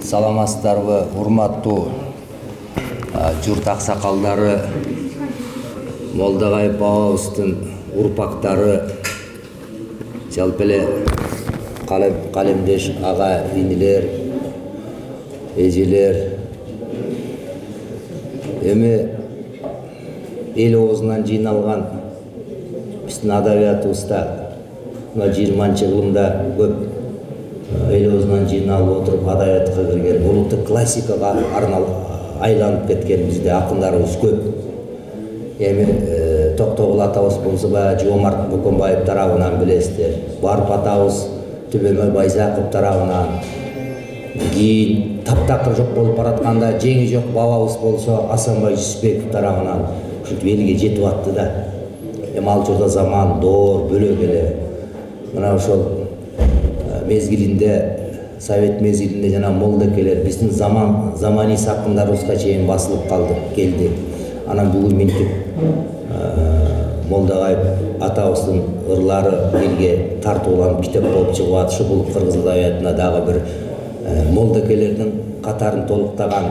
Саламатсыздарбы, урматтуу журт аксакалдары, Молдагай бабабыздын урпактары, жалпы эле калемдеш ага инилер, эжелер. Эми эл оозунан жыйналган биздин адабиятыбызда 20-чы кылымда көп эл оозунан жыйналып отуруп адабиятка кирген, улуттук классикага айланып кеткен бизде акындарыбыз көп. Эми Токтогул атабыз болсо баягы Жоомарт Бөкөнбаев тарабынан билесиздер. Барып атабыз Түбөмөй Байзаков тарабынан. Кийин таптакыр жок болуп баратканда жеңи жок бабабыз болсо Асанбай Жүсүпбеков тарабынан ушинтип элге жетип атты да. Эми ал жерде заман, доор, бөлөк эле. Мына ошол мезгилинде, совет мезгилинде жана молдекелер биздин заманий акындарыбызга чейин басылып келди. Анан бүгүн минтип Молдагай атабыздын ырлары элге тартууланып китеп болуп чыгып атышы бул кыргыз адабиятына дагы бир молдекелердин катарын толуктаган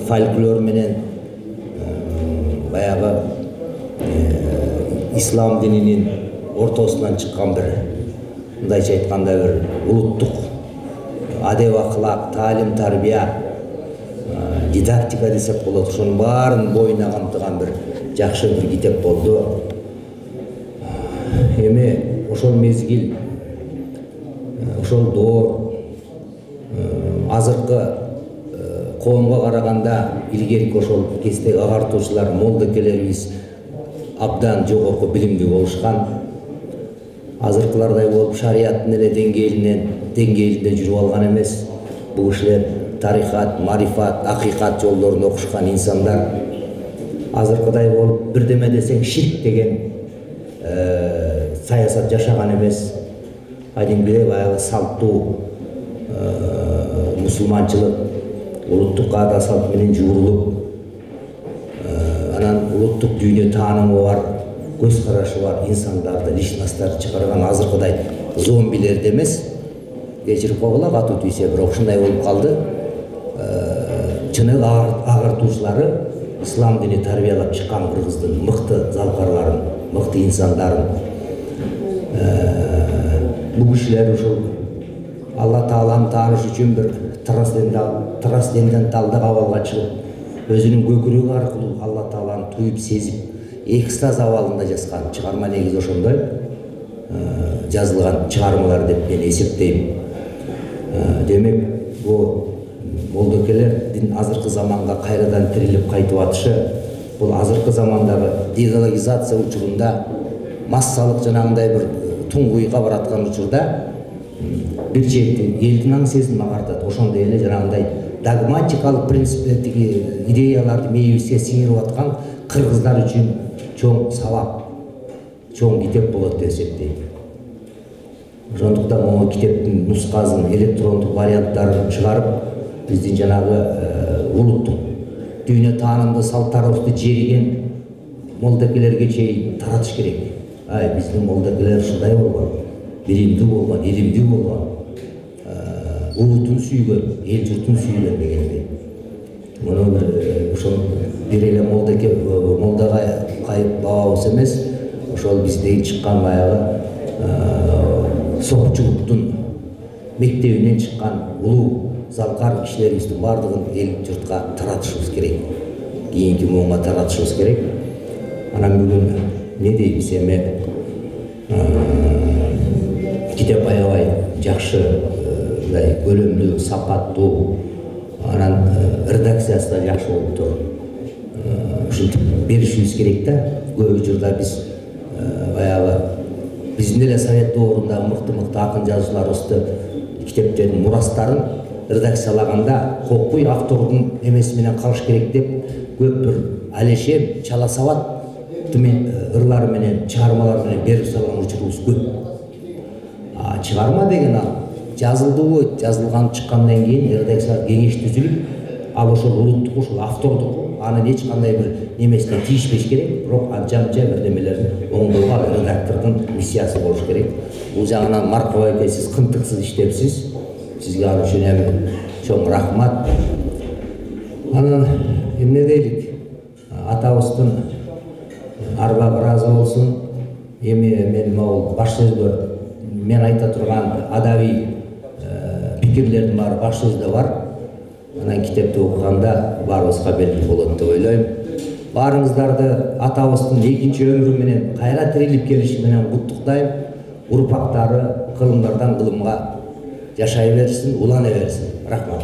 фольклор менен баягы ислам дининин ортосунан чыккан бир, мындайча айтканда бир улуттук адеп акылак, таалим тарбия, дидактика десек болот. Ошонун баарын боюна камтыган бир жакшы бир китеп болду. Эми ошол мезгил, ошол доор азыркы коомго караганда илгерки ошол кездеги агартуучулар, молдекелерибиз абдан жогорку билимдүү болушкан. Азыркылардай болуп шарияттын эле деңгээлинде жүрүп алган эмес. Бул кишилер тарихат, марифат, акыйкат жолдорун окушкан инсандар. Азыркыдай болуп бирдеме десең ширк деген саясат жашаган эмес. Кадимгидей баягы салттуу мусулманчылык, улуттук аада салт менен жуурулуп, анан улуттук дүйнө таанымы бар, көз карашы бар инсандарды, личносттарды чыгарган азыркыдай зомбилерди эмес. Кечирип койгула катуу тийсе, бирок ушундай болуп калды. Чыныгы агартуучулары ислам дини тарбиялап чыккан кыргыздын мыкты залкарларын, мыкты инсандарын. Бул кишилер ушул Алла Тааланы тааныш үчүн бир трансценденталдык абалга чыгып, өзүнүн көкүрөгү аркылуу Алла Тааланы туюп сезип, экстаз абалында жазган чыгарма негизи ошондой жазылган чыгармалар деп мен эсептейм. Демек, бул молдекелердин азыркы заманга кайрадан тирилип кайтып атышы, бул азыркы замандагы идеологизация учурунда, массалык жанагындай бир туңгуйга бараткан учурда бир чети элдин аң сезим агартат. Ошондой эле жанагындай догматикалык принциптердеги идеяларды мээбизге сиңирип аткан кыргыздар үчүн чоң сабак, чоң китеп болот деп эсептейм. Ошондуктан могу китептин нускасын, электрондук варианттарын чыгарып, биздин жанагы улуттук дүйнө таанымды салттарыбызды жериген молдекелерге чейин таратыш керек. Биздин молдекелер ушундай болгон, билимдүү болгон, илимдүү болгон, улутун сүйгөн, эл журтун сүйгөн дегендей. Муну ошол бир эле Молдагай бабабыз эмес, ошол бизден чыккан баягы сокчулуктун мектебинен чыккан улуу залкар кишилерибиздин баардыгын эл журтка таратышыбыз керек. Кийинки муунга таратышыбыз керек. Анан бүгүн не дейбиз, эми китеп аябай жакшы, көлөмдүү, сапаттуу, анан редакциясы да жакшы болуп тур. Ушинтип беришибиз керек да. Көп учурда биз баягы биздин эле совет доорундагы мыкты акын жазуучуларыбызды китептердин мурастарын редакциялаганда кокуй автордун эмеси менен калыш керек деп көп бир алешем, чала сабат ырлары менен, чыгармалар менен берип салган учурубуз көп. Чыгарма деген ал жазылдыбы, жазылган чыккандан кийин редакция кеңеш түзүлүп, ал ошол улуттук, ошол автордук, анын эч кандай бир немесине тийишпеш керек, бирок анча-мынча бир немелерин оңдоого редактордун миссиясы болуш керек. Бул жагынан Маркова эке, сиз кынтыксыз иштепсиз. сизге ал үчүн эми чоң рахмат. Анан эмне дейлик, атабыздын арбагы ыраазы болсун. Эми мен могул баш сөздөр, мен айта турган адабий пикирлердин баары баш сөздө бар. Анан китепти окуганда баарыбызга белгилүү болот деп ойлойм. Баарыңыздарды атабыздын экинчи өмүрү менен кайра тирилип келиши менен куттуктайм. Урпактары кылымдардан кылымга жашай берсин, улана берсин. Рахмат.